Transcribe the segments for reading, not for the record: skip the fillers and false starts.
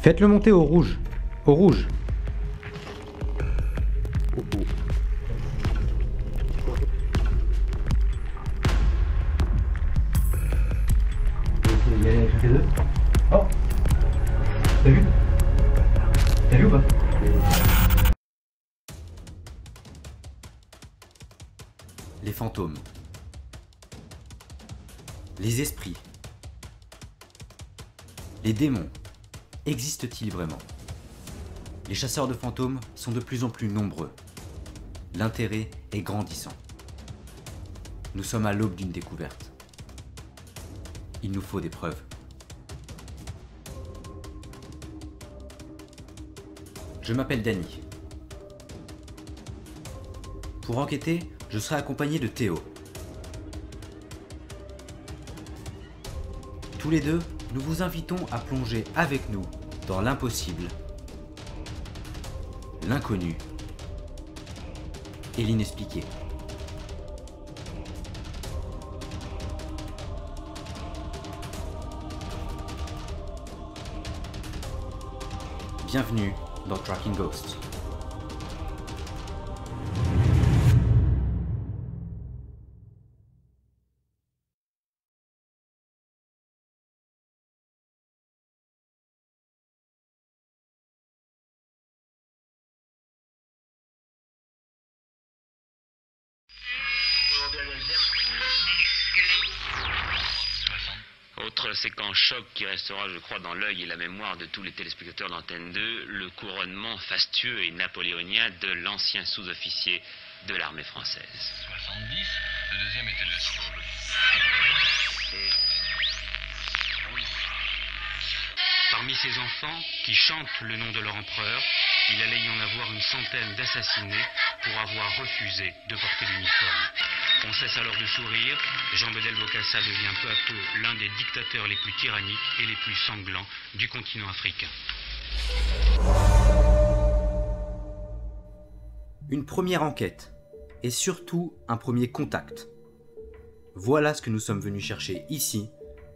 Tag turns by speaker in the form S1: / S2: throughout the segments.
S1: Faites-le monter au rouge. Au rouge.
S2: Il y a les deux. Oh. T'as vu? T'as vu ou pas?
S3: Les fantômes. Les esprits. Les démons. Existent-ils vraiment? Les chasseurs de fantômes sont de plus en plus nombreux. L'intérêt est grandissant. Nous sommes à l'aube d'une découverte. Il nous faut des preuves. Je m'appelle Danny. Pour enquêter, je serai accompagné de Théo. Tous les deux, nous vous invitons à plonger avec nous dans l'impossible, l'inconnu et l'inexpliqué. Bienvenue dans Tracking Ghosts.
S4: Autre séquence choc qui restera, je crois, dans l'œil et la mémoire de tous les téléspectateurs d'Antenne 2, le couronnement fastueux et napoléonien de l'ancien sous-officier de l'armée française.
S5: 70, le deuxième était le second.
S4: Parmi ces enfants qui chantent le nom de leur empereur, il allait y en avoir une centaine d'assassinés pour avoir refusé de porter l'uniforme. On cesse alors de sourire, Jean-Bedel Bokassa devient peu à peu l'un des dictateurs les plus tyranniques et les plus sanglants du continent africain.
S3: Une première enquête, et surtout un premier contact. Voilà ce que nous sommes venus chercher ici,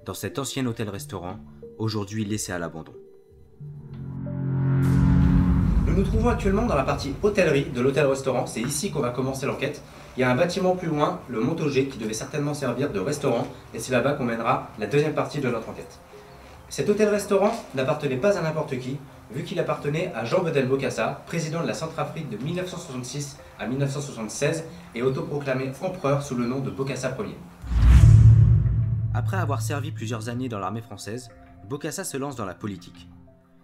S3: dans cet ancien hôtel-restaurant, aujourd'hui laissé à l'abandon.
S1: Nous nous trouvons actuellement dans la partie hôtellerie de l'hôtel-restaurant. C'est ici qu'on va commencer l'enquête. Il y a un bâtiment plus loin, le Montaugé, qui devait certainement servir de restaurant, et c'est là-bas qu'on mènera la deuxième partie de notre enquête. Cet hôtel-restaurant n'appartenait pas à n'importe qui, vu qu'il appartenait à Jean-Bedel Bokassa, président de la Centrafrique de 1966 à 1976 et autoproclamé empereur sous le nom de Bokassa Ier.
S3: Après avoir servi plusieurs années dans l'armée française, Bokassa se lance dans la politique.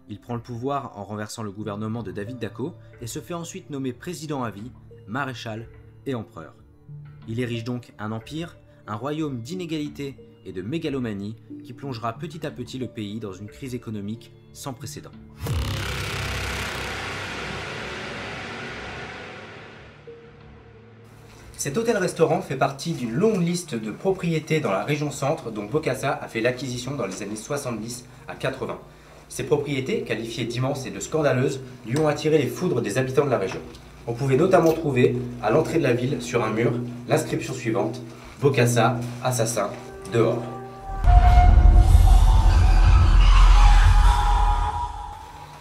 S3: Il prend le pouvoir en renversant le gouvernement de David Dacko et se fait ensuite nommer président à vie, maréchal et empereur. Il érige donc un empire, un royaume d'inégalité et de mégalomanie qui plongera petit à petit le pays dans une crise économique sans précédent.
S1: Cet hôtel-restaurant fait partie d'une longue liste de propriétés dans la région centre dont Bokassa a fait l'acquisition dans les années 70 à 80. Ces propriétés, qualifiées d'immenses et de scandaleuses, lui ont attiré les foudres des habitants de la région. On pouvait notamment trouver, à l'entrée de la ville, sur un mur, l'inscription suivante « Bokassa, assassin, dehors ».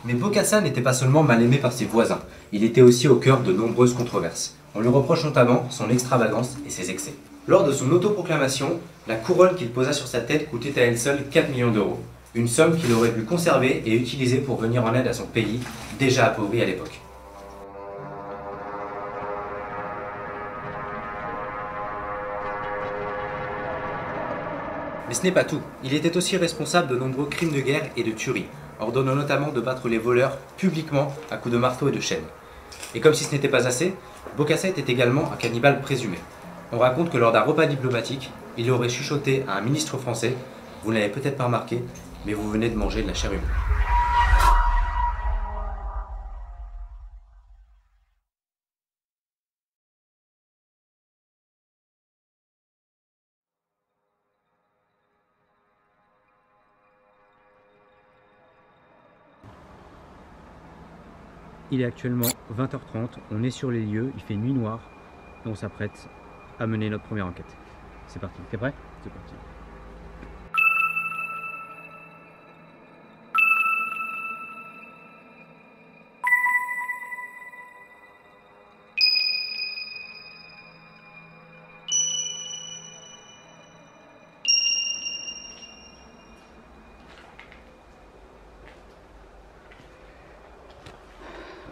S1: Mais Bokassa n'était pas seulement mal aimé par ses voisins, il était aussi au cœur de nombreuses controverses. On lui reproche notamment son extravagance et ses excès. Lors de son autoproclamation, la couronne qu'il posa sur sa tête coûtait à elle seule 4 millions d'euros. Une somme qu'il aurait pu conserver et utiliser pour venir en aide à son pays, déjà appauvri à l'époque. Mais ce n'est pas tout. Il était aussi responsable de nombreux crimes de guerre et de tueries, ordonnant notamment de battre les voleurs publiquement à coups de marteau et de chaîne. Et comme si ce n'était pas assez, Bokassa était également un cannibale présumé. On raconte que lors d'un repas diplomatique, il aurait chuchoté à un ministre français « Vous n'avez peut-être pas remarqué, mais vous venez de manger de la chair humaine ».
S6: Il est actuellement 20h30, on est sur les lieux, il fait nuit noire et on s'apprête à mener notre première enquête. C'est parti, t'es prêt? C'est parti.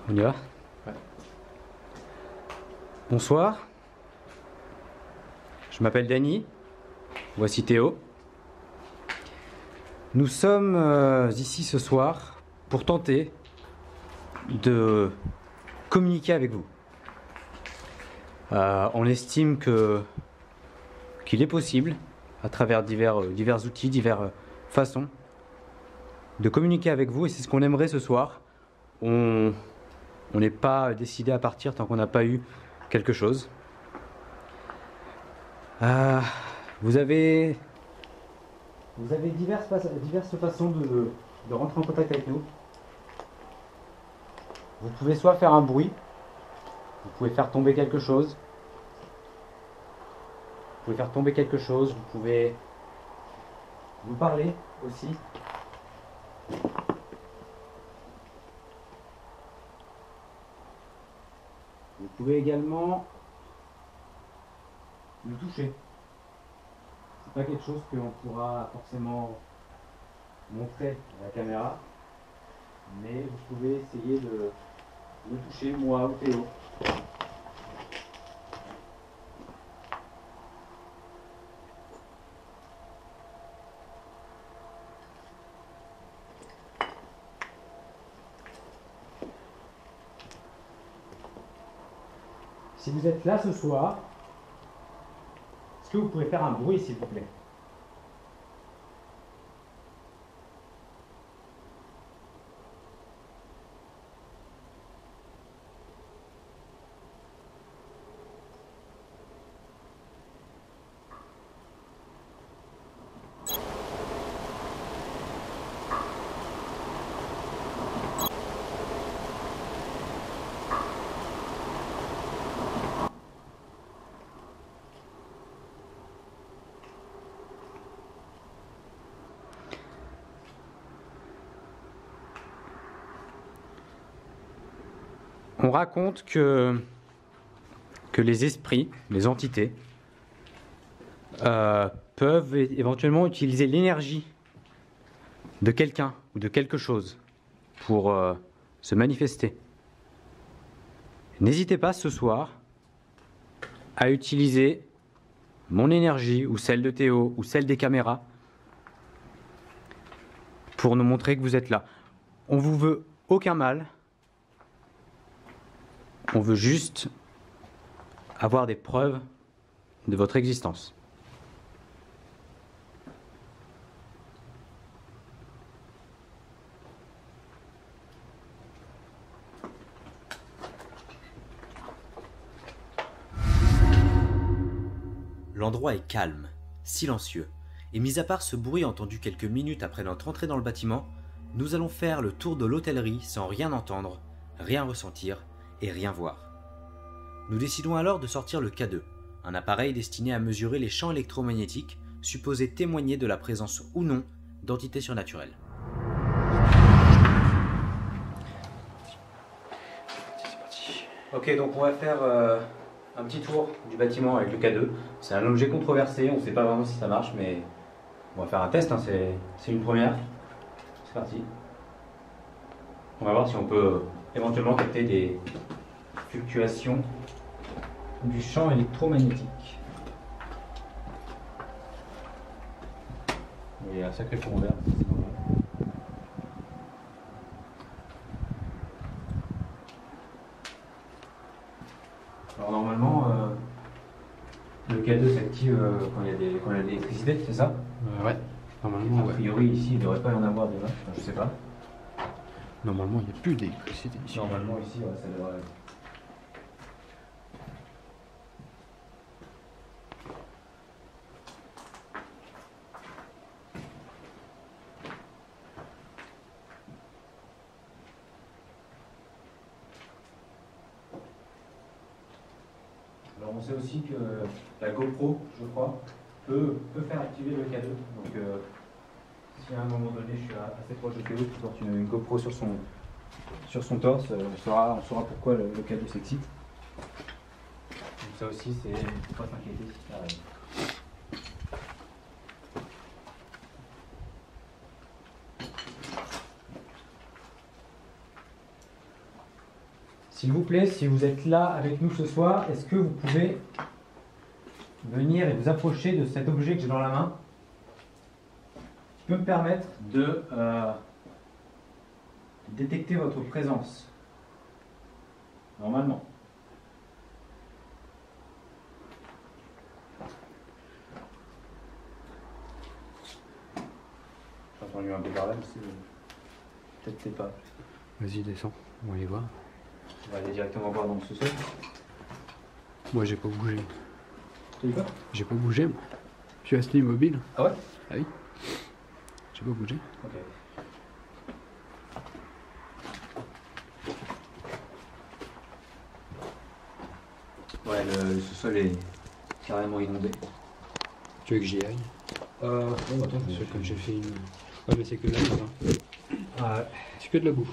S6: On y va?
S1: Ouais.
S6: Bonsoir. Je m'appelle Dany. Voici Théo. Nous sommes ici ce soir pour tenter de communiquer avec vous. On estime qu'il est possible, à travers divers outils, diverses façons, de communiquer avec vous, et c'est ce qu'on aimerait ce soir. On n'est pas décidé à partir tant qu'on n'a pas eu quelque chose. Vous avez diverses façons de rentrer en contact avec nous. Vous pouvez soit faire un bruit, vous pouvez faire tomber quelque chose. Vous pouvez vous parler aussi. Vous pouvez également nous toucher. C'est pas quelque chose qu'on pourra forcément montrer à la caméra, mais vous pouvez essayer de me toucher, moi ou Théo. Si vous êtes là ce soir, est-ce que vous pouvez faire un bruit, s'il vous plaît? On raconte que les esprits, les entités, peuvent éventuellement utiliser l'énergie de quelqu'un ou de quelque chose pour se manifester. N'hésitez pas ce soir à utiliser mon énergie ou celle de Théo ou celle des caméras pour nous montrer que vous êtes là. On vous veut aucun mal. On veut juste avoir des preuves de votre existence.
S3: L'endroit est calme, silencieux, et mis à part ce bruit entendu quelques minutes après notre entrée dans le bâtiment, nous allons faire le tour de l'hôtellerie sans rien entendre, rien ressentir et rien voir. Nous décidons alors de sortir le K2, un appareil destiné à mesurer les champs électromagnétiques supposés témoigner de la présence ou non d'entités surnaturelles. Ok, donc on va faire un petit tour du bâtiment avec le K2. C'est un objet controversé, on ne sait pas vraiment si ça marche, mais on va faire un test, hein, c'est une première. C'est parti. On va voir si on peut éventuellement capter des fluctuations du champ électromagnétique. Il y a un sacré courant d'air. Alors normalement, le K2 s'active quand il y a de l'électricité, c'est ça?
S6: Ouais, normalement.
S3: A priori ici il ne devrait pas y en avoir déjà, enfin, je sais pas.
S6: Normalement, il n'y a plus d'électricité ici.
S3: Normalement ici, ouais, ça devrait. Alors on sait aussi que la GoPro, je crois, peut faire activer le K2. Donc si à un moment donné je suis assez proche de Théo qui porte une GoPro sur son torse, on saura pourquoi le K2 s'excite. Donc ça aussi, c'est pas s'inquiéter si ça arrive.
S6: s'il vous plaît, si vous êtes là avec nous ce soir, est-ce que vous pouvez venir et vous approcher de cet objet que j'ai dans la main qui peut me permettre de détecter votre présence. Normalement. J'ai entendu un peu par là, mais c'est peut-être pas.
S2: Vas-y, descends, on va aller voir.
S6: On va aller directement voir dans le sous-sol.
S2: Moi, j'ai pas bougé.
S6: Tu dis quoi?
S2: J'ai pas bougé, moi. Je suis resté immobile.
S6: Ah ouais?
S2: Ah oui. J'ai pas bougé.
S6: Ok. Ouais, le sous-sol est carrément inondé.
S2: Tu veux que j'y aille?
S6: Bon, attends,
S2: Parce que comme j'ai fait une... Ouais, mais c'est que là, ça va.
S6: Ah ouais.
S2: C'est que de la boue.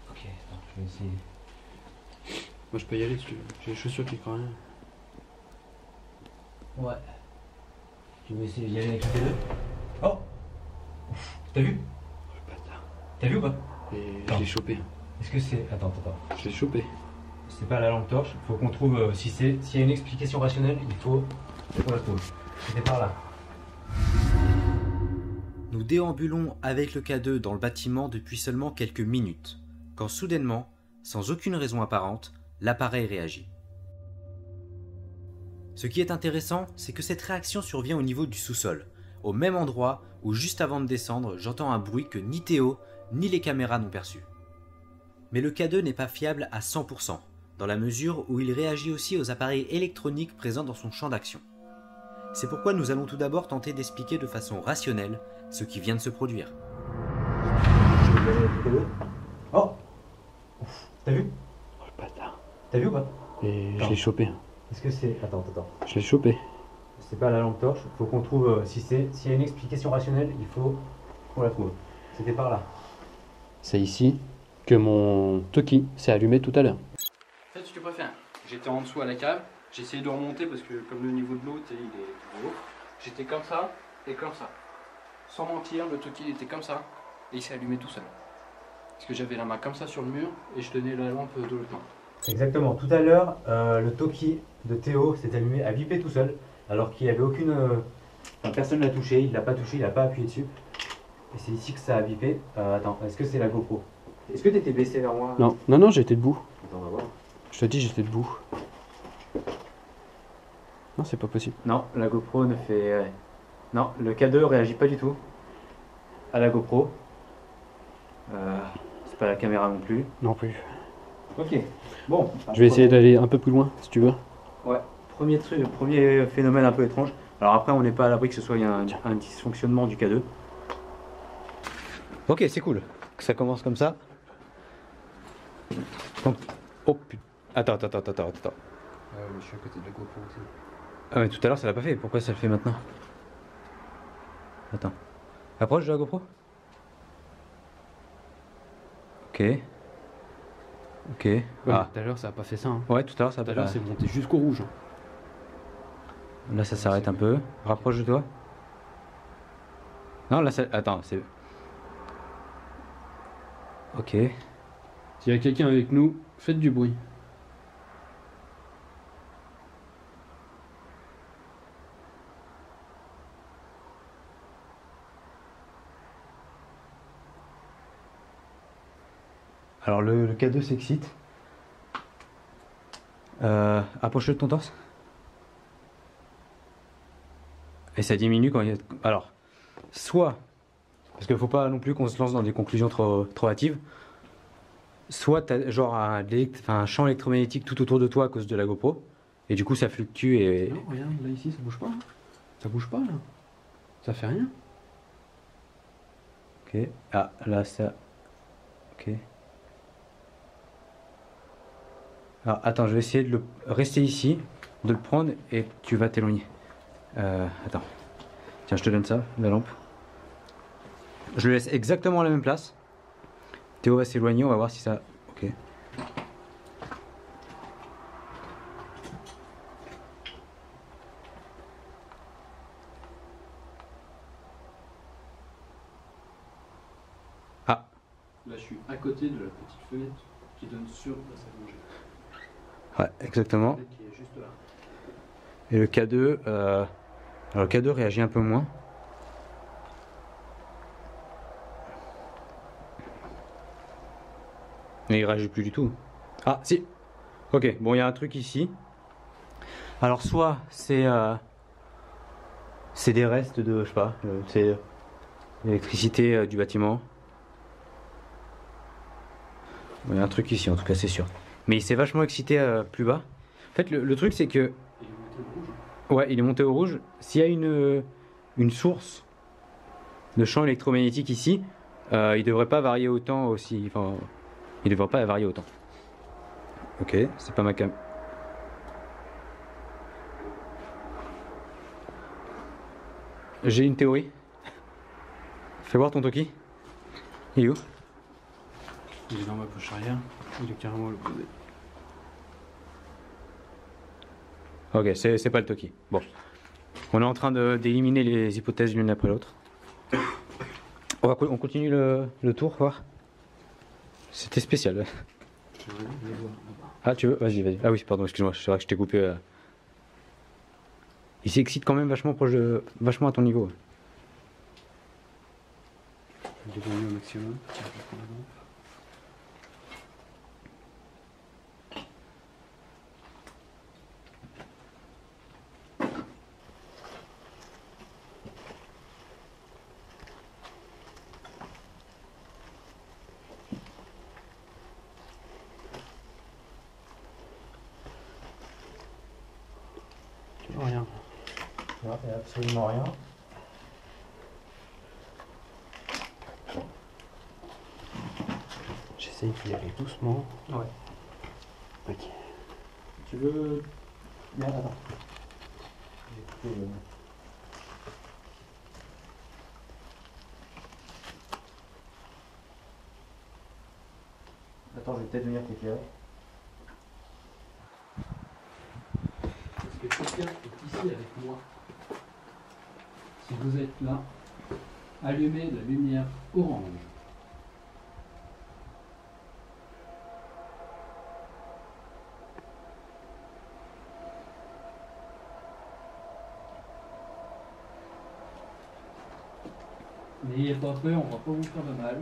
S6: Ok, attends, je vais essayer.
S2: Moi, je peux y aller si tu veux. J'ai les chaussures qui craignent rien.
S6: Ouais. Tu veux essayer d'y aller avec les deux? Oh! T'as vu?
S2: Oh, le bâtard.
S6: T'as vu ou pas?
S2: Et je l'ai chopé.
S6: Est-ce que c'est... Attends.
S2: Je l'ai chopé.
S6: C'est pas la lampe torche, il faut qu'on trouve... s'il y a une explication rationnelle, il faut qu'on la trouve. C'était par là.
S3: Nous déambulons avec le K2 dans le bâtiment depuis seulement quelques minutes, quand soudainement, sans aucune raison apparente, l'appareil réagit. Ce qui est intéressant, c'est que cette réaction survient au niveau du sous-sol, au même endroit où juste avant de descendre, j'entends un bruit que ni Théo, ni les caméras n'ont perçu. Mais le K2 n'est pas fiable à 100%, dans la mesure où il réagit aussi aux appareils électroniques présents dans son champ d'action. C'est pourquoi nous allons tout d'abord tenter d'expliquer de façon rationnelle ce qui vient de se produire.
S6: Oh! T'as vu?
S2: Oh, le bâtard.
S6: T'as vu ou pas?
S2: Et je l'ai chopé.
S6: Est-ce que c'est... Attends.
S2: Je l'ai chopé.
S6: C'est pas la lampe torche, il faut qu'on trouve... s'il y a une explication rationnelle, il faut qu'on la trouve. C'était par là.
S2: C'est ici que mon Toki s'est allumé tout à l'heure.
S7: En fait, ce que tu préfères, j'étais en dessous à la cave, j'ai essayé de remonter parce que comme le niveau de l'eau, il est plus haut, j'étais comme ça et comme ça. Sans mentir, le Toki il était comme ça et il s'est allumé tout seul. Parce que j'avais la main comme ça sur le mur et je tenais la lampe de l'autre main.
S6: Exactement. Tout à l'heure, le Toki de Théo s'est allumé, a bipé tout seul, alors qu'il n'y avait aucune... Enfin, personne ne l'a touché, il l'a pas touché, il n'a pas appuyé dessus. Et c'est ici que ça a bipé. Attends, est-ce que c'est la GoPro? Est-ce que tu étais baissé vers moi?
S2: Non, j'étais debout.
S6: Attends, on va voir.
S2: Je te dis, j'étais debout. Non, c'est pas possible.
S6: Non, la GoPro ne fait... Non, le K2 réagit pas du tout à la GoPro. C'est pas la caméra non plus.
S2: Non plus.
S6: Ok, bon.
S2: Je vais essayer d'aller un peu plus loin, si tu veux.
S6: Ouais, premier phénomène un peu étrange. Alors après, on n'est pas à l'abri que ce soit un dysfonctionnement du K2.
S3: Ok, c'est cool que ça commence comme ça. Donc, oh putain. Attends.
S2: Ah ouais, mais je suis à côté de la GoPro aussi.
S3: Ah mais tout à l'heure ça l'a pas fait, pourquoi ça le fait maintenant? Attends. Approche de la GoPro. Ok.
S2: Ouais, tout à l'heure, ça a pas fait ça. Hein.
S3: Ouais, tout à l'heure ça a
S2: Tout à
S3: pas
S2: l'heure, c'est monté jusqu'au rouge. Hein.
S3: Là ça s'arrête un peu. Rapproche de toi. Non, là ça... Attends, c'est... Ok.
S2: S'il y a quelqu'un avec nous, faites du bruit.
S3: Alors le K2 s'excite. Approche-le de ton torse. Et ça diminue quand il y a... Alors, soit, parce qu'il ne faut pas non plus qu'on se lance dans des conclusions trop hâtives, soit tu as genre un champ électromagnétique tout autour de toi à cause de la GoPro, et du coup ça fluctue et...
S2: Non, regarde, là ici, ça bouge pas. Hein. Ça bouge pas, là. Ça fait rien.
S3: Ok. Ah, là ça... Ok. Alors attends, je vais essayer de le rester ici, de le prendre et tu vas t'éloigner. Attends. Tiens, je te donne ça, la lampe. Je le laisse exactement à la même place. Théo va s'éloigner, on va voir si ça... Ok. Ah.
S7: Là, je suis à côté de la petite fenêtre qui donne sur la salle de manger.
S6: Ouais, exactement.
S7: Qui est juste là.
S6: Et le K2, alors le K2 réagit un peu moins. Mais il réagit plus du tout. Ah si. Ok, bon il y a un truc ici. Alors soit c'est des restes de, je sais pas, c'est l'électricité du bâtiment. Bon, il y a un truc ici en tout cas c'est sûr. Mais il s'est vachement excité plus bas. En fait le truc c'est que...
S7: Il est monté au rouge.
S6: Ouais, il est monté au rouge. S'il y a une source de champ électromagnétique ici, il devrait pas varier autant aussi. Enfin, il devrait pas varier autant. Ok, c'est pas ma cam. J'ai une théorie. Fais voir ton Toki. Il est où?
S7: Il est dans ma poche arrière. Il est carrément à l'opposé.
S6: Ok, c'est pas le Toki. Bon. On est en train d'éliminer les hypothèses l'une après l'autre. On continue le tour, voir. C'était spécial. Ah, tu veux? Vas-y, vas-y. Ah oui, pardon, excuse-moi, c'est vrai que je t'ai coupé. Il s'excite quand même vachement vachement à ton niveau.
S7: Je vais gagner au maximum. Rien.
S6: Il n'y a absolument rien.
S7: J'essaye d'y aller doucement.
S6: Ouais.
S7: Ok.
S6: Tu veux... Merde, attends. Attends, je vais peut-être venir t'éclairer.
S7: Est-ce que quelqu'un est ici avec moi? Si vous êtes là, allumez la lumière orange. N'ayez pas peur, on va pas vous faire de mal.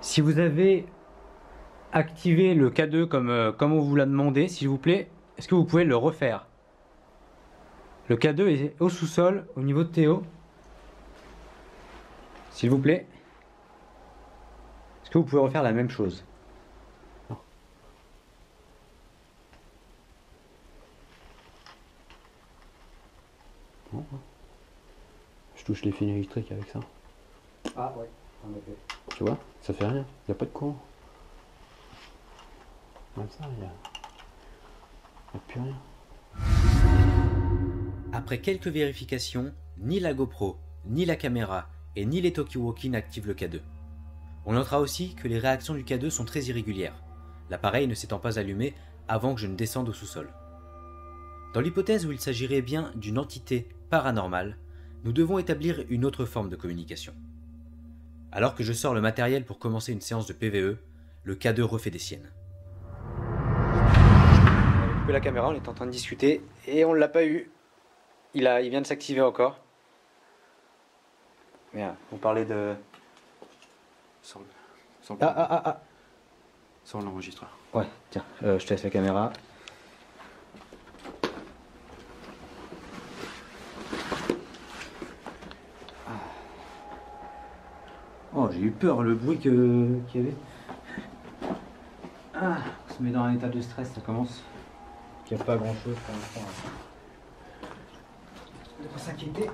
S6: Si vous avez activé le K2 comme on vous l'a demandé, s'il vous plaît, est-ce que vous pouvez le refaire? Le K2 est au sous-sol, au niveau de Théo. S'il vous plaît. Est-ce que vous pouvez refaire la même chose?
S7: Bon. Je touche les fils électriques avec ça.
S6: Ah ouais, en effet.
S7: Tu vois, ça fait rien, il n'y a pas de courant. Comme ça, il n'y a plus rien.
S3: Après quelques vérifications, ni la GoPro, ni la caméra et ni les Talkie-Walkie n'activent le K2. On notera aussi que les réactions du K2 sont très irrégulières, l'appareil ne s'étant pas allumé avant que je ne descende au sous-sol. Dans l'hypothèse où il s'agirait bien d'une entité paranormale, nous devons établir une autre forme de communication. Alors que je sors le matériel pour commencer une séance de PVE, le K2 refait des siennes. On avait coupé la caméra, on était en train de discuter et on ne l'a pas eu. Il vient de s'activer encore. Merde, on parlait de...
S7: Sans l'enregistreur.
S6: Ouais, tiens, je te laisse la caméra. Oh, j'ai eu peur, le bruit qu'il y avait. Ah, on se met dans un état de stress, ça commence. Il n'y a pas grand chose pour l'instant. De quoi s'inquiéter.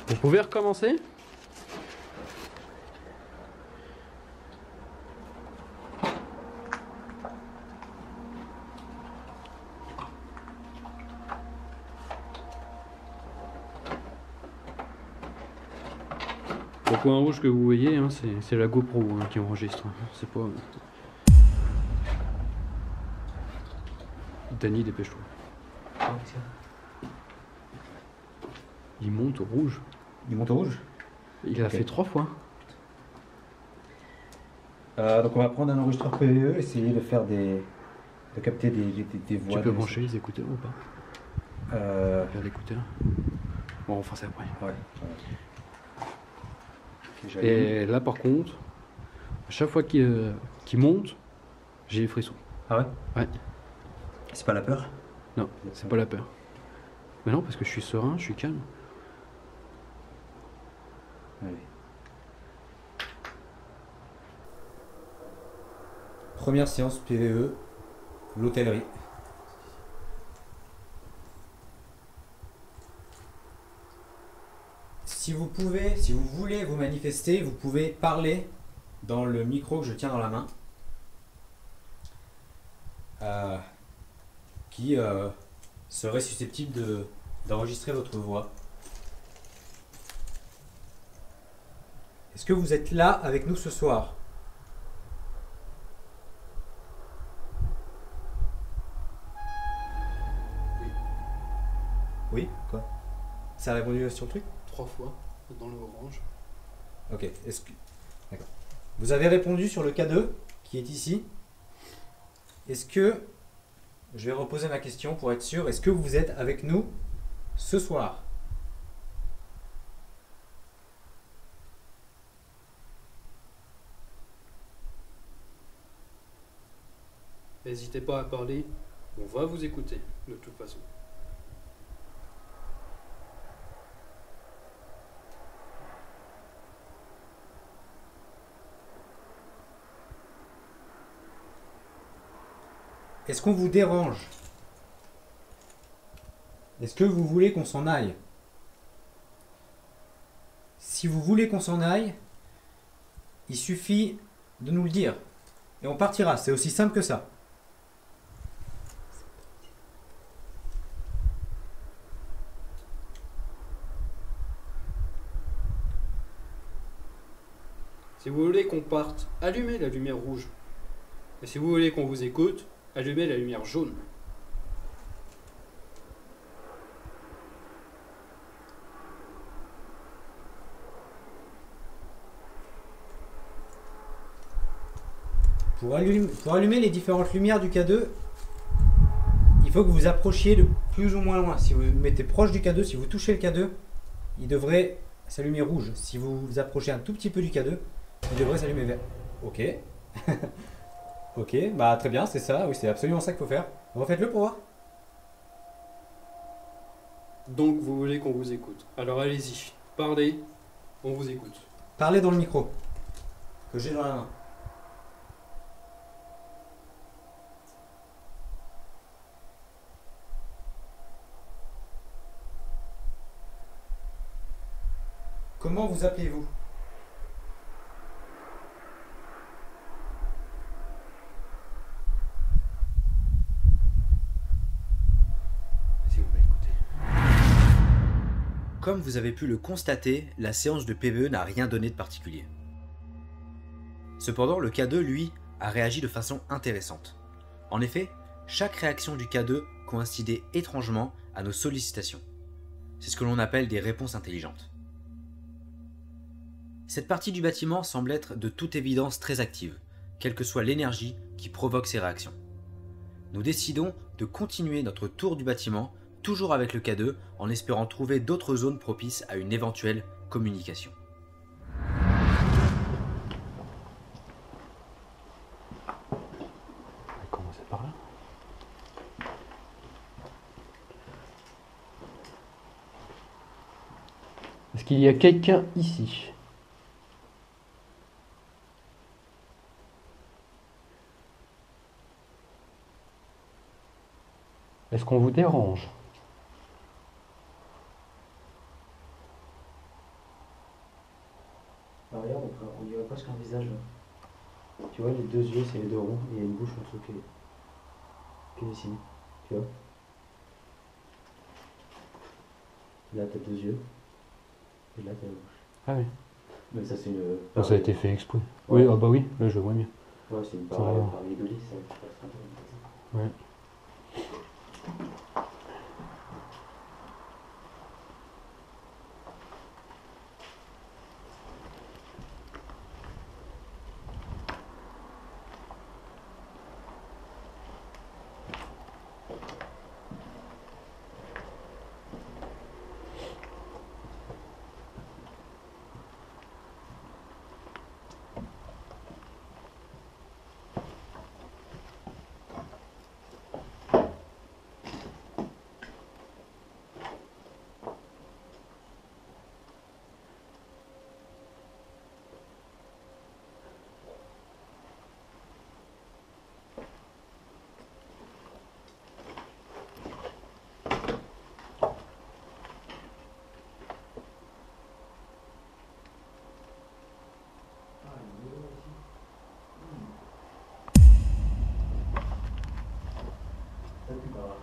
S7: Vous pouvez recommencer? Le point rouge que vous voyez, hein, c'est la GoPro hein, qui enregistre. C'est pas. Danny, dépêche-toi. Il monte au rouge.
S6: Il monte au rouge.
S7: Il l'a fait 3 fois.
S6: Donc on va prendre un enregistreur PVE, essayer de faire de capter des voix.
S7: Tu peux brancher les écouteurs ou pas? Faire l'écouteur. Bon, on fera ça après.
S6: Ouais. Ok,
S7: Et là par contre, à chaque fois qu'il monte, j'ai les frissons.
S6: Ah ouais?
S7: Ouais.
S6: C'est pas la peur?
S7: Non, c'est pas la peur. Mais non, parce que je suis serein, je suis calme.
S6: Allez.
S3: Première séance PVE, l'hôtellerie. Si vous voulez vous manifester, vous pouvez parler dans le micro que je tiens dans la main, qui serait susceptible d'enregistrer votre voix. Est-ce que vous êtes là avec nous ce soir? Oui, quoi? Ça a répondu sur le truc?
S7: 3 fois dans le orange.
S3: Ok, d'accord. Vous avez répondu sur le K2 qui est ici. Est-ce que, je vais reposer ma question pour être sûr, est-ce que vous êtes avec nous ce soir?
S7: N'hésitez pas à parler, on va vous écouter de toute façon.
S3: Est-ce qu'on vous dérange? Est-ce que vous voulez qu'on s'en aille? Si vous voulez qu'on s'en aille, il suffit de nous le dire. Et on partira, c'est aussi simple que ça.
S7: Si vous voulez qu'on parte, allumez la lumière rouge. Et si vous voulez qu'on vous écoute, allumez la lumière jaune.
S3: Pour allumer les différentes lumières du K2, il faut que vous approchiez de plus ou moins loin. Si vous vous mettez proche du K2, si vous touchez le K2, il devrait s'allumer rouge. Si vous vous approchez un tout petit peu du K2, il devrait s'allumer vert. Ok. Ok, bah très bien, c'est ça. Oui, c'est absolument ça qu'il faut faire. Refaites-le pour voir.
S7: Donc vous voulez qu'on vous écoute. Alors allez-y, parlez, on vous écoute.
S3: Parlez dans le micro que j'ai dans la main. Comment vous appelez-vous?
S7: Si vous m'écoutez.
S3: Comme vous avez pu le constater, la séance de PVE n'a rien donné de particulier. Cependant, le K2, lui, a réagi de façon intéressante. En effet, chaque réaction du K2 coïncidait étrangement à nos sollicitations. C'est ce que l'on appelle des réponses intelligentes. Cette partie du bâtiment semble être de toute évidence très active, quelle que soit l'énergie qui provoque ces réactions. Nous décidons de continuer notre tour du bâtiment, toujours avec le K2, en espérant trouver d'autres zones propices à une éventuelle communication.
S7: On va commencer par là. Est-ce qu'il y a quelqu'un ici? Est-ce qu'on vous dérange?
S6: Ah, regarde, on dirait presque un visage. Tu vois, les deux yeux, c'est les deux ronds, et il y a une bouche en dessous qui est dessinée. Tu vois? Là, t'as deux yeux, et là, t'as la bouche.
S7: Ah oui.
S3: Mais ça, c'est une.
S6: Ah, ça a été fait exprès. Oui, ah bah oui, là je vois mieux.
S3: Ouais, c'est une
S6: Ça
S3: parole
S6: va.
S3: par rigolis, ça.
S6: Ouais.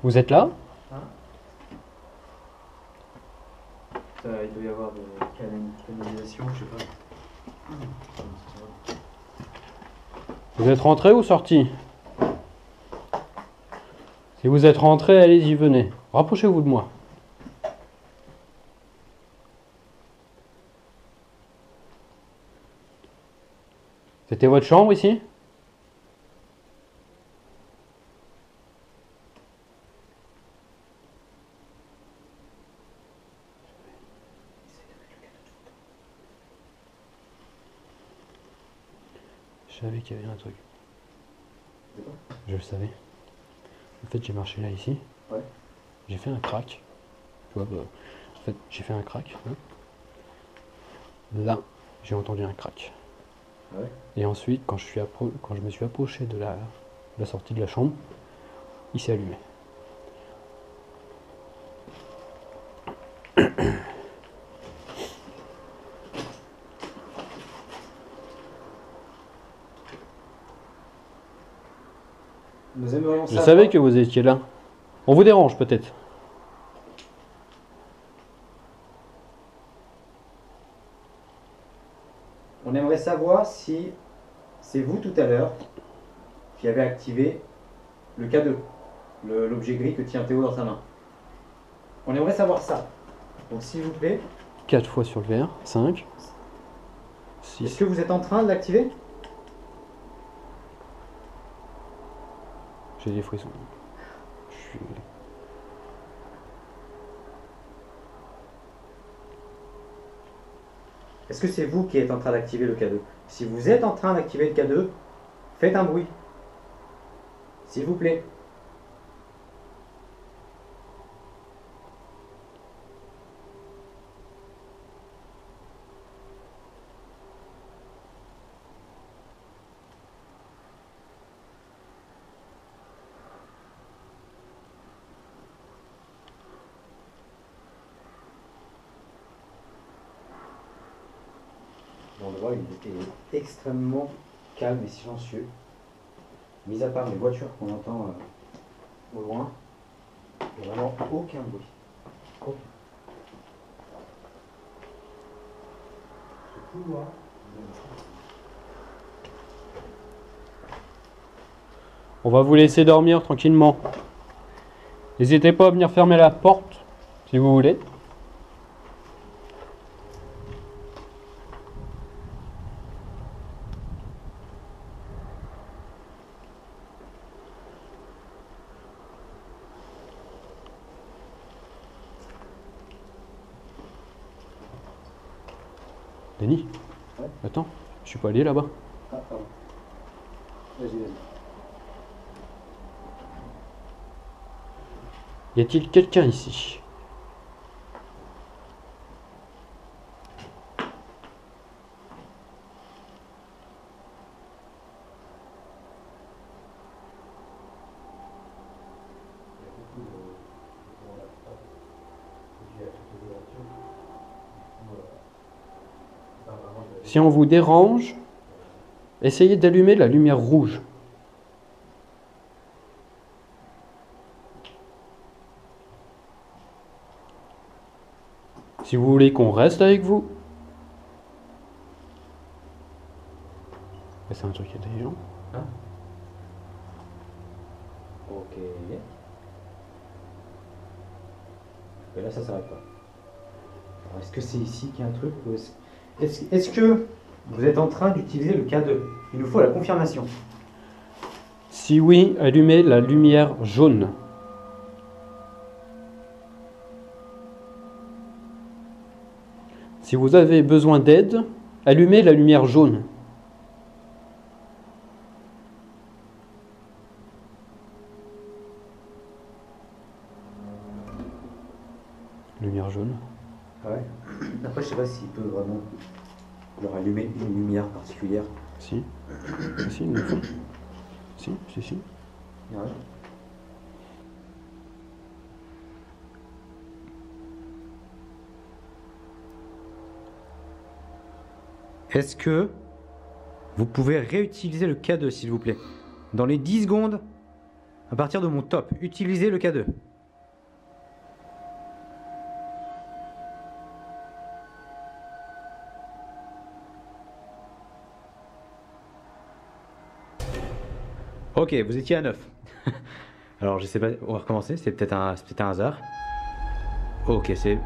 S6: Vous êtes là?
S3: Il doit y avoir de canalisation, je sais pas.
S6: Vous êtes rentré ou sorti? Si vous êtes rentré, allez-y, venez. Rapprochez-vous de moi. C'était votre chambre ici? Je savais qu'il y avait un truc. Je le savais. En fait, j'ai marché là, ici.
S3: Ouais.
S6: J'ai fait un crack. Tu vois, bah, en fait, j'ai fait un crack. Hein. Là, j'ai entendu un crack.
S3: Ouais.
S6: Et ensuite, quand je me suis approché de la sortie de la chambre, il s'est allumé.
S3: Nous aimerions
S6: Je
S3: savoir...
S6: savais que vous étiez là. On vous dérange peut-être.
S3: On aimerait savoir si c'est vous tout à l'heure qui avez activé le K2, l'objet gris que tient Théo dans sa main. On aimerait savoir ça. Donc s'il vous plaît,
S6: 4 fois sur le verre. 5.
S3: est-ce
S6: 6.
S3: que vous êtes en train de l'activer?
S6: J'ai des frissons. Je suis...
S3: Est-ce que c'est vous qui êtes en train d'activer le K2? Si vous êtes en train d'activer le K2, faites un bruit. S'il vous plaît. L'endroit il était extrêmement calme et silencieux. Mis à part les voitures qu'on entend au loin, il n'y a vraiment aucun bruit. Aucun. Ce couloir,
S6: On va vous laisser dormir tranquillement. N'hésitez pas à venir fermer la porte si vous voulez. Denis,
S3: Ouais.
S6: attends, je suis pas allé là-bas.
S3: Ah, pardon. Vas-y, vas-y.
S6: Y a-t-il quelqu'un ici? Si on vous dérange, essayez d'allumer la lumière rouge. Si vous voulez qu'on reste avec vous,
S8: c'est un truc intelligent.
S6: Hein? Ok. Et là, ça s'arrête pas. Alors, est-ce que c'est ici qu'il y a un truc ou est-ce que vous êtes en train d'utiliser le K2? Il nous faut la confirmation.
S8: Si oui, allumez la lumière jaune. Si vous avez besoin d'aide, allumez la lumière jaune. Lumière jaune.
S6: Ah ouais. Après, je sais pas s'il peut vraiment leur allumer une lumière particulière.
S8: Si. Si, il le faut. Si.
S6: Ah ouais. Est-ce que vous pouvez réutiliser le K2, s'il vous plaît? Dans les 10 secondes, à partir de mon top, utilisez le K2. Ok, vous étiez à 9. Alors, je sais pas, on va recommencer, c'est peut-être un hasard. Ok, c'est...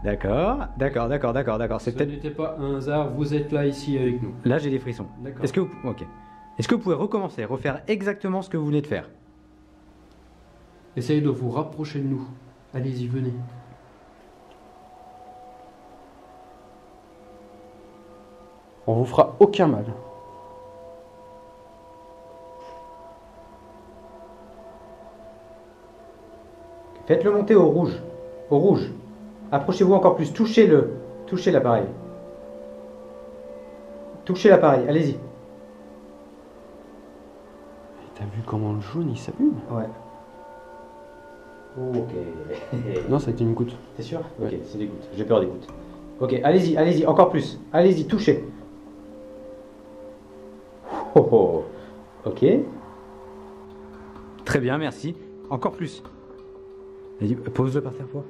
S6: D'accord.
S8: Ce n'était pas un hasard, vous êtes là, ici, avec nous.
S6: Là, j'ai des frissons.
S8: D'accord.
S6: Est-ce que vous pouvez recommencer, refaire exactement ce que vous venez de faire?
S8: Essayez de vous rapprocher de nous. Allez-y, venez. On vous fera aucun mal.
S6: Faites-le monter au rouge. Au rouge. Approchez-vous encore plus. Touchez l'appareil. Touchez l'appareil. Allez-y.
S8: T'as vu comment le jaune il s'allume?
S6: Ouais. Ok.
S8: Non, ça a été une goutte.
S6: T'es sûr?
S8: Ouais.
S6: Ok, c'est des gouttes. J'ai peur des gouttes. Ok, allez-y, encore plus. Allez-y, touchez. Oh, oh. Ok. Très bien, merci. Encore plus. Vas-y, pose-le par terre, toi.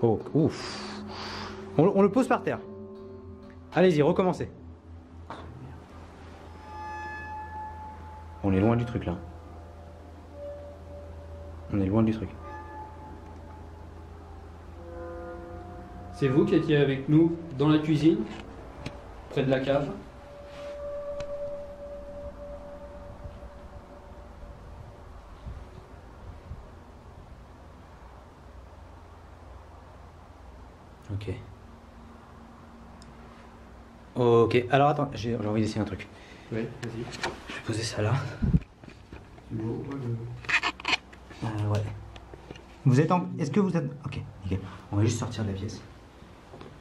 S6: Oh, ouf. On le pose par terre. Allez-y, recommencez. On est loin du truc, là. On est loin du truc.
S8: C'est vous qui étiez avec nous dans la cuisine, près de la cave.
S6: Ok. Ok, alors attends, j'ai envie d'essayer un truc.
S8: Oui, vas-y.
S6: Je vais poser ça là. Ouais. Vous êtes en... Est-ce que vous êtes... Ok, nickel. On va juste sortir de la pièce.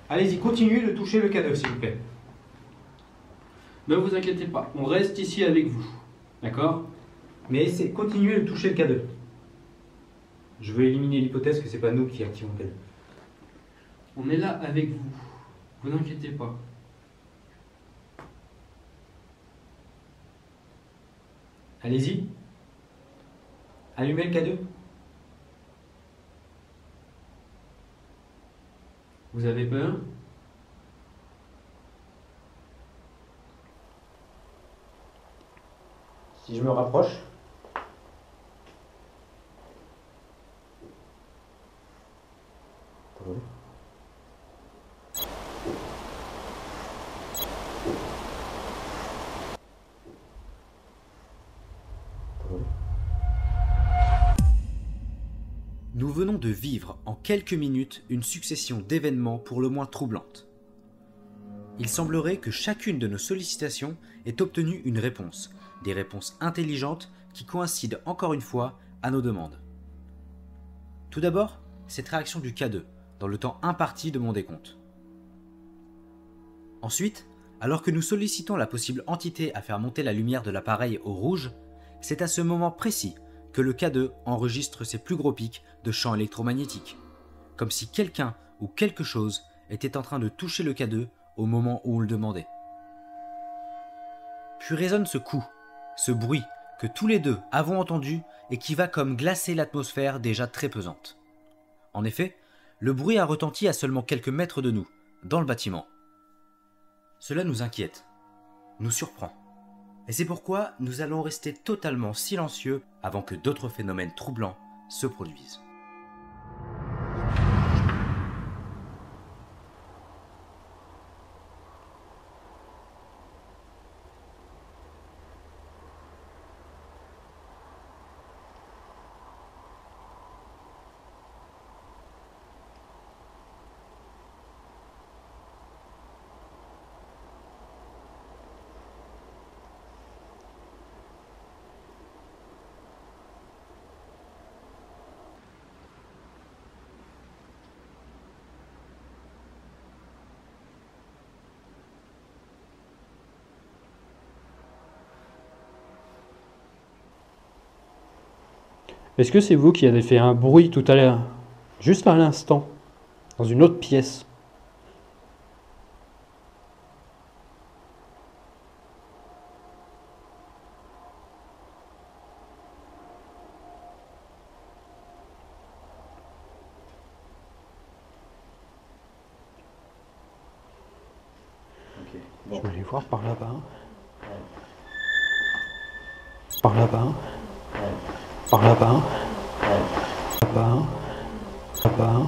S6: Allez-y, continuez de toucher le cadeau, s'il vous plaît.
S8: Ne vous inquiétez pas, on reste ici avec vous. D'accord?
S6: Mais continuez de toucher le cadeau. Je veux éliminer l'hypothèse que c'est pas nous qui activons le cadeau.
S8: On est là avec vous. Vous n'inquiétez pas.
S6: Allez-y. Allumez le cadeau.
S8: Vous avez peur?
S6: Si je me rapproche.
S3: Nous venons de vivre en quelques minutes une succession d'événements pour le moins troublantes. Il semblerait que chacune de nos sollicitations ait obtenu une réponse, des réponses intelligentes qui coïncident encore une fois à nos demandes. Tout d'abord, cette réaction du K2, dans le temps imparti de mon décompte. Ensuite, alors que nous sollicitons la possible entité à faire monter la lumière de l'appareil au rouge, c'est à ce moment précis que le K2 enregistre ses plus gros pics de champs électromagnétiques, comme si quelqu'un ou quelque chose était en train de toucher le K2 au moment où on le demandait. Puis résonne ce coup, ce bruit que tous les deux avons entendu et qui va comme glacer l'atmosphère déjà très pesante. En effet, le bruit a retenti à seulement quelques mètres de nous, dans le bâtiment. Cela nous inquiète, nous surprend. Et c'est pourquoi nous allons rester totalement silencieux avant que d'autres phénomènes troublants se produisent.
S8: Est-ce que c'est vous qui avez fait un bruit tout à l'heure, juste à l'instant, dans une autre pièce?
S2: Ok.
S8: Je
S2: Bon.
S8: vais aller voir par là-bas. Par là-bas. Par là-bas. Là-bas. Là-bas.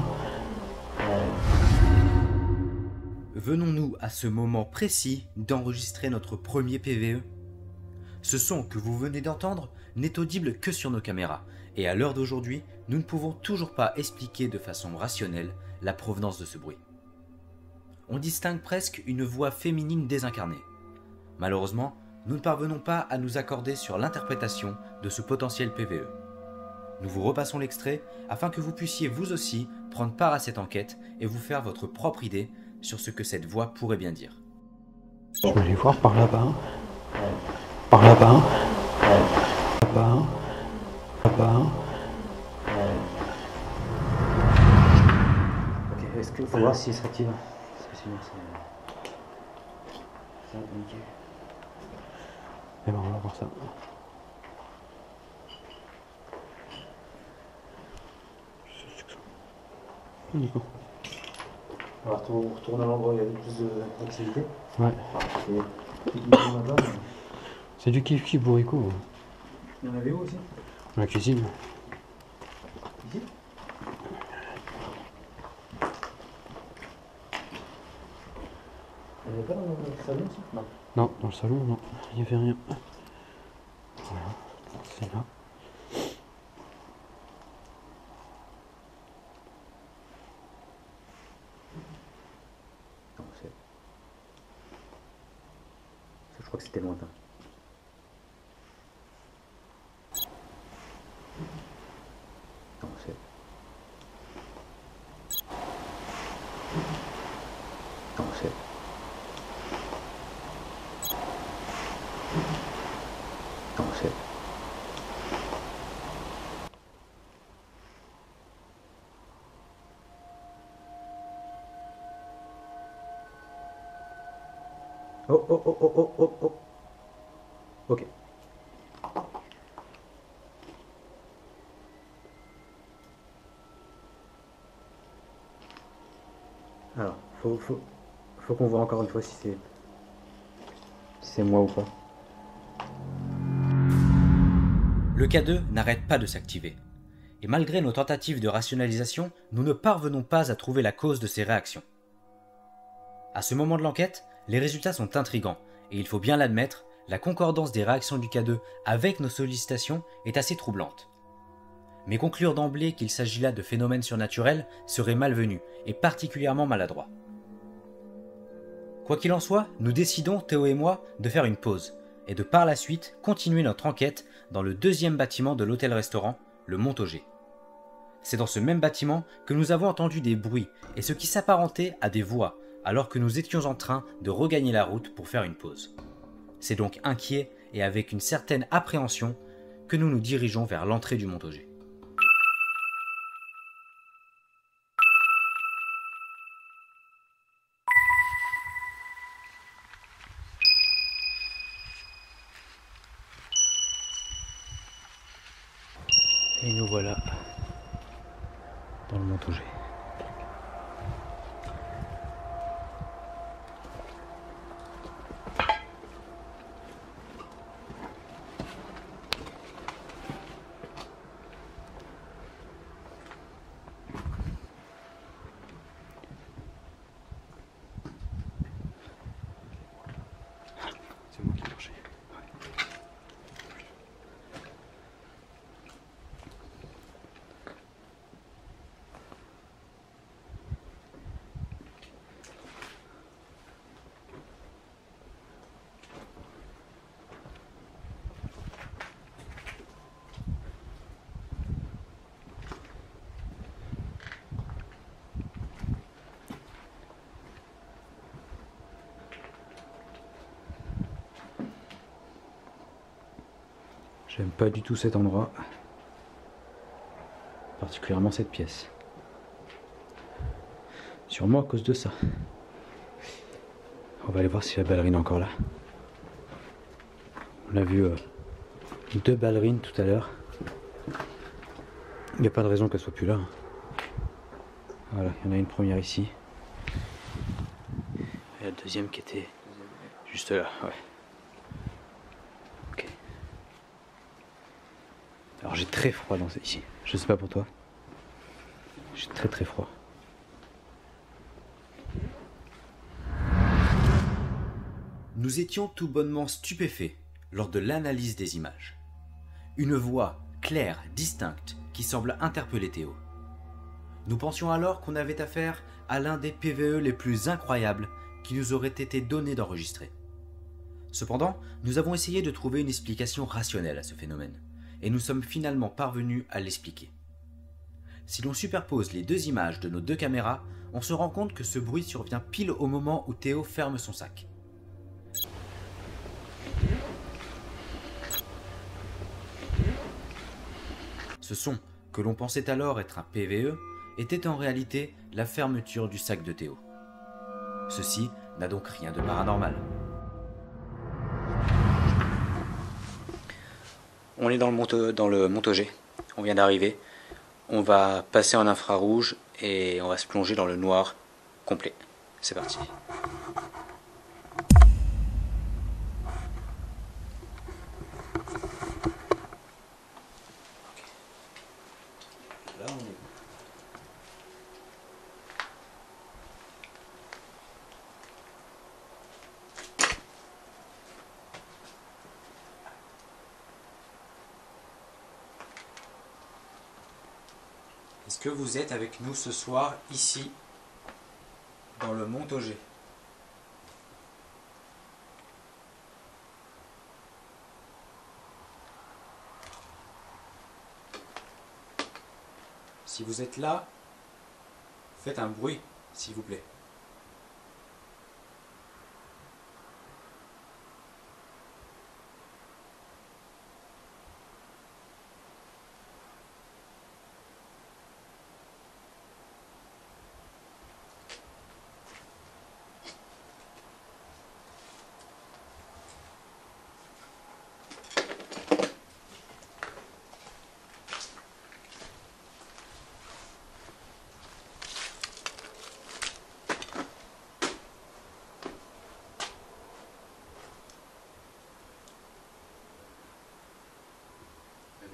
S3: Venons-nous à ce moment précis d'enregistrer notre premier PVE? Ce son que vous venez d'entendre n'est audible que sur nos caméras, et à l'heure d'aujourd'hui, nous ne pouvons toujours pas expliquer de façon rationnelle la provenance de ce bruit. On distingue presque une voix féminine désincarnée. Malheureusement, nous ne parvenons pas à nous accorder sur l'interprétation de ce potentiel PVE. Nous vous repassons l'extrait afin que vous puissiez vous aussi prendre part à cette enquête et vous faire votre propre idée sur ce que cette voix pourrait bien dire.
S8: Je vais aller voir par là-bas. Par là-bas. Là-bas. Là-bas.
S6: Ok, est-ce qu'il faut voir s'il se active? Parce que sinon c'est... Ça va paniquer.
S8: Eh ben, on va voir ça. D'accord.
S6: Alors on retourne à l'endroit où il y avait plus d'activité.
S8: Ouais.
S6: Là-bas,
S8: C'est du kiff bourricot.
S6: il y en avait où aussi?
S8: La cuisine.
S6: Ici? Il n'y avait pas dans le salon aussi? Non.
S8: Non, dans le salon, non. Il n'y avait rien. Voilà. C'est là.
S6: Non, c'est... Ça, je crois que c'était lointain. Non, c'est... Non, c'est... Non, c'est... Oh, oh, oh, oh, oh, oh, oh. Ok. Alors, faut qu'on voit encore une fois si c'est moi ou pas.
S3: Le K2 n'arrête pas de s'activer. Et malgré nos tentatives de rationalisation, nous ne parvenons pas à trouver la cause de ces réactions. À ce moment de l'enquête, les résultats sont intrigants, et il faut bien l'admettre, la concordance des réactions du K2 avec nos sollicitations est assez troublante. Mais conclure d'emblée qu'il s'agit là de phénomènes surnaturels serait malvenu et particulièrement maladroit. Quoi qu'il en soit, nous décidons, Théo et moi, de faire une pause, et de par la suite continuer notre enquête dans le deuxième bâtiment de l'hôtel-restaurant, le Montaugé. C'est dans ce même bâtiment que nous avons entendu des bruits et ce qui s'apparentait à des voix, alors que nous étions en train de regagner la route pour faire une pause. C'est donc inquiet et avec une certaine appréhension que nous nous dirigeons vers l'entrée du Montaugé.
S6: Et nous voilà dans le Montaugé. J'aime pas du tout cet endroit. Particulièrement cette pièce. Sûrement à cause de ça. On va aller voir si la ballerine est encore là. On a vu 2 ballerines tout à l'heure. Il n'y a pas de raison qu'elle soit plus là. Voilà, il y en a une première ici. Et la deuxième qui était juste là, ouais. Ok. Alors j'ai très froid dans ici. Je sais pas pour toi. J'ai très très froid.
S3: Nous étions tout bonnement stupéfaits lors de l'analyse des images. Une voix claire, distincte, qui semble interpeller Théo. Nous pensions alors qu'on avait affaire à l'un des PVE les plus incroyables qui nous aurait été donné d'enregistrer. Cependant, nous avons essayé de trouver une explication rationnelle à ce phénomène, et nous sommes finalement parvenus à l'expliquer. Si l'on superpose les 2 images de nos 2 caméras, on se rend compte que ce bruit survient pile au moment où Théo ferme son sac. Ce son, que l'on pensait alors être un PVE, était en réalité la fermeture du sac de Théo. Ceci n'a donc rien de paranormal.
S6: On est dans le Montaugé. On vient d'arriver. On va passer en infrarouge et on va se plonger dans le noir complet. C'est parti. Là, on est.
S3: Est-ce que vous êtes avec nous ce soir, ici, dans le Montaugé? Si vous êtes là, faites un bruit, s'il vous plaît.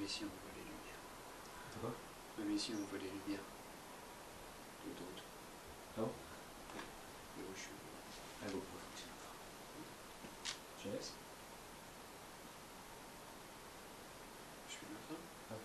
S7: Ici on voit les lumières.
S3: C'est quoi?
S7: Même ici on voit les lumières. D'autres.
S3: Ah bon?
S7: Mais où je suis.
S3: Ah bon, je laisse.
S7: Je suis là.
S3: Ah, ok.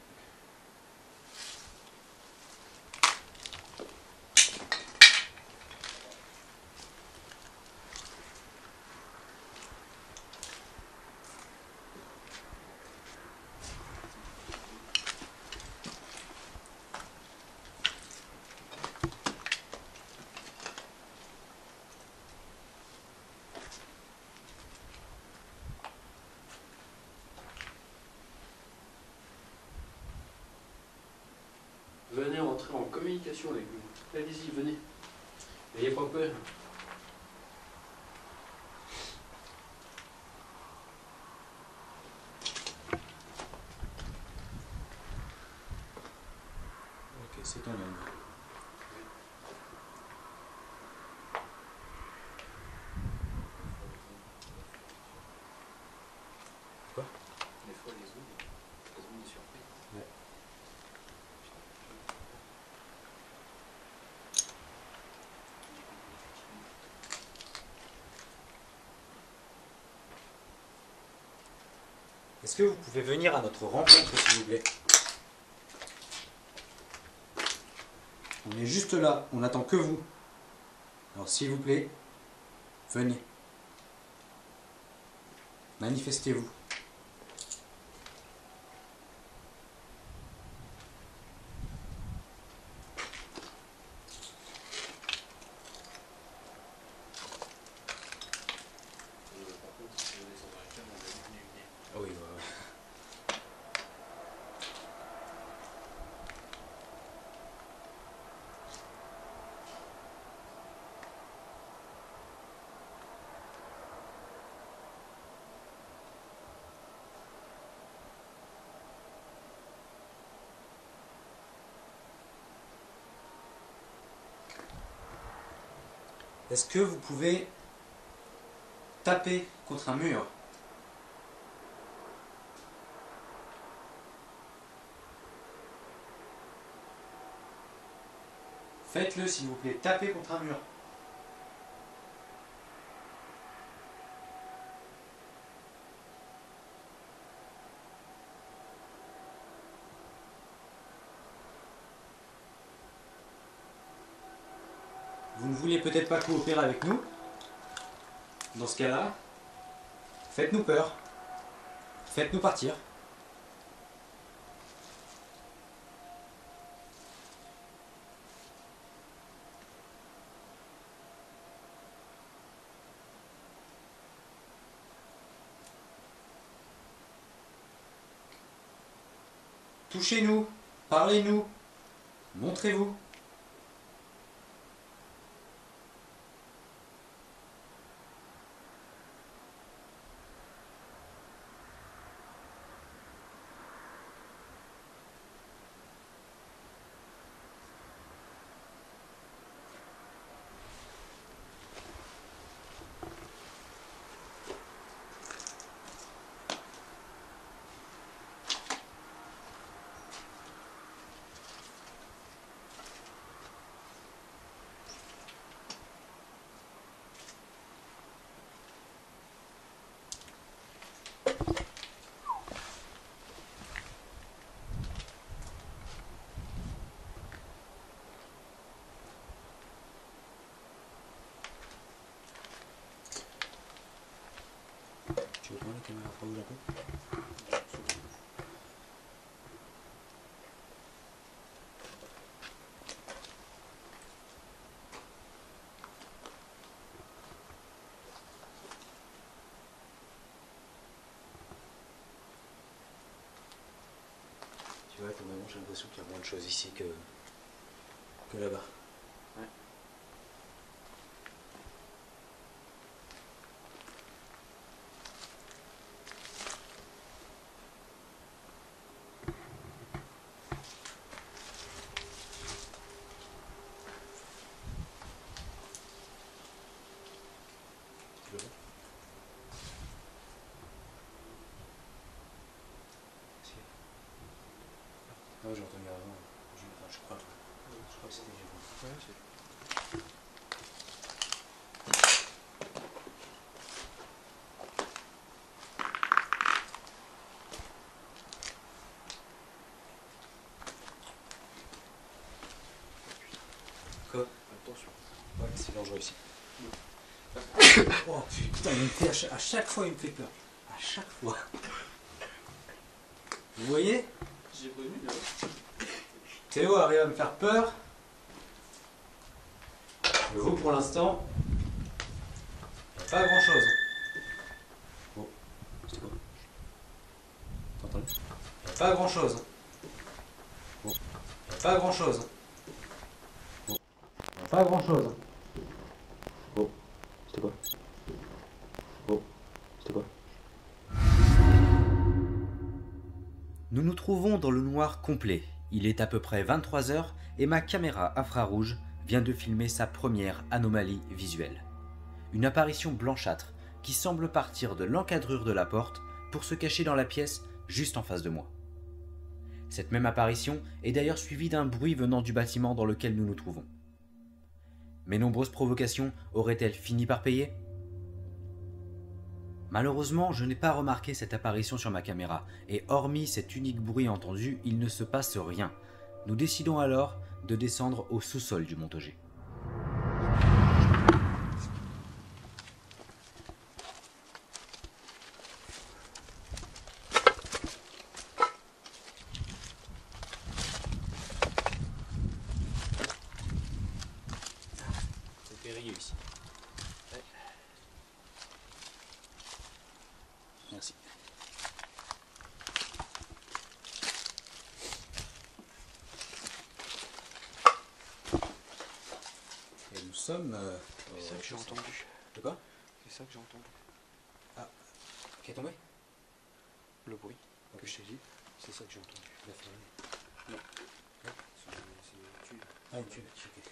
S7: Venez entrer en communication avec nous. Allez-y, venez. N'ayez pas peur.
S3: Ok, c'est ton homme. Quoi?
S7: Des fois les ondes surprises.
S3: Ouais. Est-ce que vous pouvez venir à notre rencontre, s'il vous plaît? On est juste là, on n'attend que vous. Alors s'il vous plaît, venez. Manifestez-vous. Ah oui, ouais. Est-ce que vous pouvez taper contre un mur? Faites-le s'il vous plaît, tapez contre un mur. Vous ne voulez peut-être pas coopérer avec nous. Dans ce cas-là, faites-nous peur. Faites-nous partir. Touchez-nous, parlez-nous, montrez-vous. Tu veux prendre la caméra rouge un peu? Tu vois, quand même, j'ai l'impression qu'il y a moins de choses ici que là-bas. Ouais. Non, j'ai entendu avant. Je crois que c'était Jérôme. Ouais, c'est... Quoi? Attention. Ouais, c'est dangereux ici. Oh putain, il me fait à chaque fois il me fait peur. À chaque fois. Vous voyez?
S7: J'ai prévenu là.
S3: Théo arrive à me faire peur. Mais vous pour l'instant, pas grand chose. Bon, c'était quoi? T'entends? Pas grand chose. Bon, pas grand chose. Bon, pas grand chose. Bon, c'était quoi? Bon, c'était quoi?
S9: Nous nous trouvons dans le noir complet. Il est à peu près 23 h et ma caméra infrarouge vient de filmer sa première anomalie visuelle. Une apparition blanchâtre qui semble partir de l'encadrure de la porte pour se cacher dans la pièce juste en face de moi. Cette même apparition est d'ailleurs suivie d'un bruit venant du bâtiment dans lequel nous nous trouvons. Mes nombreuses provocations auraient-elles fini par payer ? Malheureusement, je n'ai pas remarqué cette apparition sur ma caméra, et hormis cet unique bruit entendu, il ne se passe rien. Nous décidons alors de descendre au sous-sol du Montaugé.
S3: C'est périlleux ici. Ouais. Merci. Et nous sommes...
S7: c'est ça que j'ai entendu.
S3: De quoi?
S7: C'est ça que j'ai entendu.
S3: Ah, qui est tombé?
S7: Le bruit que je t'ai dit, c'est ça que j'ai entendu.
S3: La ferme.
S7: Non.
S3: Non, c'est une tuile. Ah, une tuile, ok.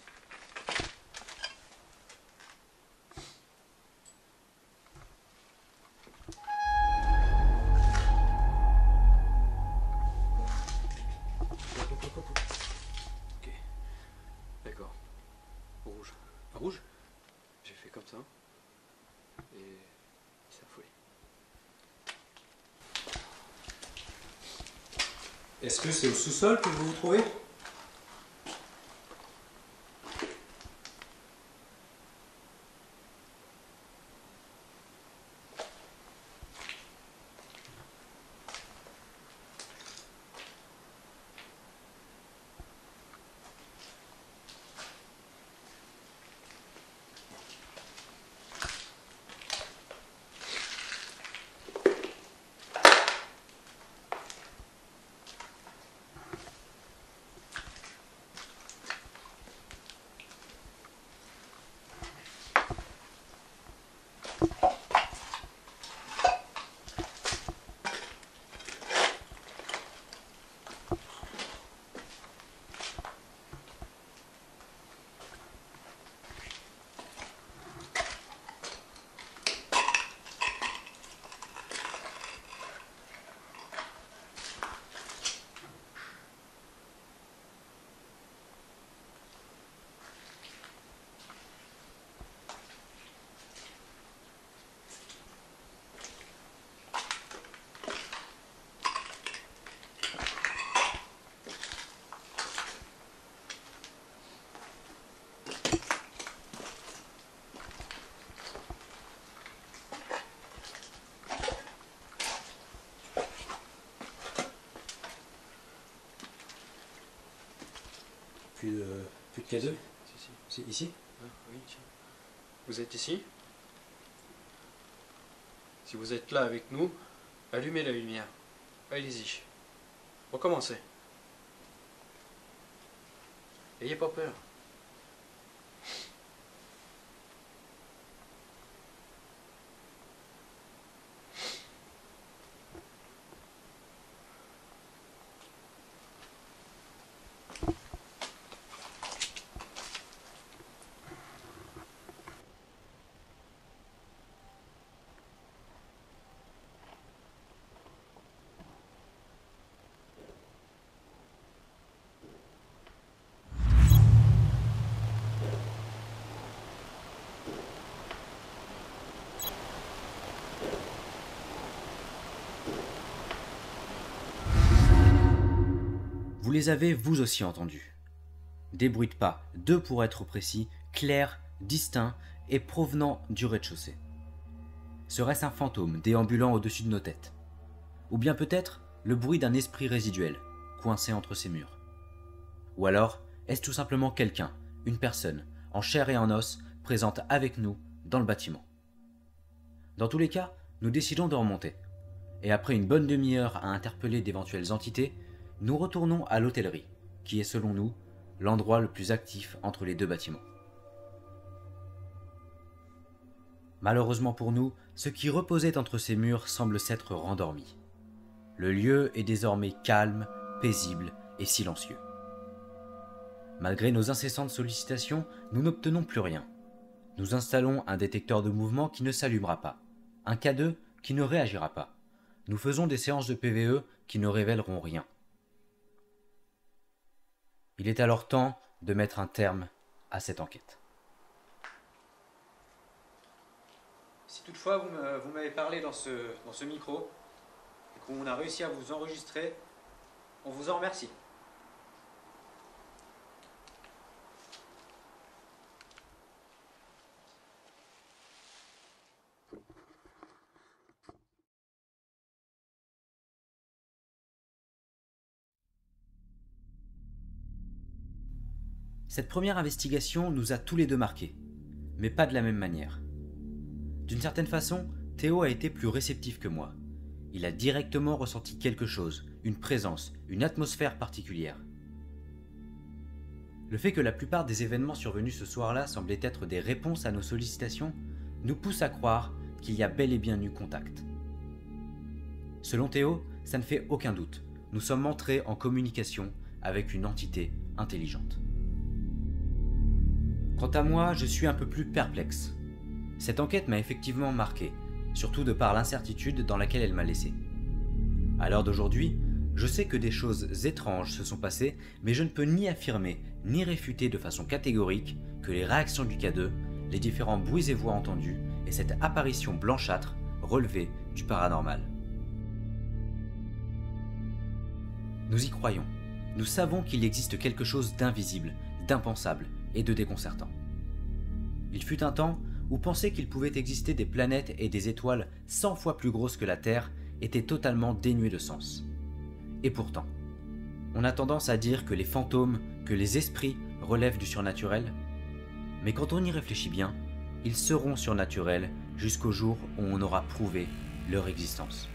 S3: Est-ce que c'est au sous-sol que vous vous trouvez? Plus de K2? C'est ici?
S7: Oui, tiens. Vous êtes ici? Si vous êtes là avec nous, allumez la lumière. Allez-y. Recommencez. N'ayez pas peur.
S9: Vous les avez vous aussi entendus. Des bruits de pas, 2 pour être précis, clairs, distincts et provenant du rez-de-chaussée. Serait-ce un fantôme déambulant au-dessus de nos têtes? Ou bien peut-être le bruit d'un esprit résiduel, coincé entre ces murs? Ou alors, est-ce tout simplement quelqu'un, une personne, en chair et en os, présente avec nous dans le bâtiment? Dans tous les cas, nous décidons de remonter. Et après une bonne demi-heure à interpeller d'éventuelles entités, nous retournons à l'hôtellerie, qui est selon nous l'endroit le plus actif entre les 2 bâtiments. Malheureusement pour nous, ce qui reposait entre ces murs semble s'être rendormi. Le lieu est désormais calme, paisible et silencieux. Malgré nos incessantes sollicitations, nous n'obtenons plus rien. Nous installons un détecteur de mouvement qui ne s'allumera pas, un K2 qui ne réagira pas. Nous faisons des séances de PVE qui ne révéleront rien. Il est alors temps de mettre un terme à cette enquête.
S3: Si toutefois vous m'avez parlé dans ce micro et qu'on a réussi à vous enregistrer, on vous en remercie.
S9: Cette première investigation nous a tous les 2 marqués, mais pas de la même manière. D'une certaine façon, Théo a été plus réceptif que moi. Il a directement ressenti quelque chose, une présence, une atmosphère particulière. Le fait que la plupart des événements survenus ce soir-là semblaient être des réponses à nos sollicitations nous pousse à croire qu'il y a bel et bien eu contact. Selon Théo, ça ne fait aucun doute, nous sommes entrés en communication avec une entité intelligente. Quant à moi, je suis un peu plus perplexe. Cette enquête m'a effectivement marqué, surtout de par l'incertitude dans laquelle elle m'a laissé. À l'heure d'aujourd'hui, je sais que des choses étranges se sont passées, mais je ne peux ni affirmer ni réfuter de façon catégorique que les réactions du K2, les différents bruits et voix entendus et cette apparition blanchâtre relevaient du paranormal.
S3: Nous y croyons. Nous savons qu'il existe quelque chose d'invisible, d'impensable et de déconcertant. Il fut un temps où penser qu'il pouvait exister des planètes et des étoiles 100 fois plus grosses que la Terre était totalement dénué de sens. Et pourtant, on a tendance à dire que les fantômes, que les esprits relèvent du surnaturel, mais quand on y réfléchit bien, ils seront surnaturels jusqu'au jour où on aura prouvé leur existence.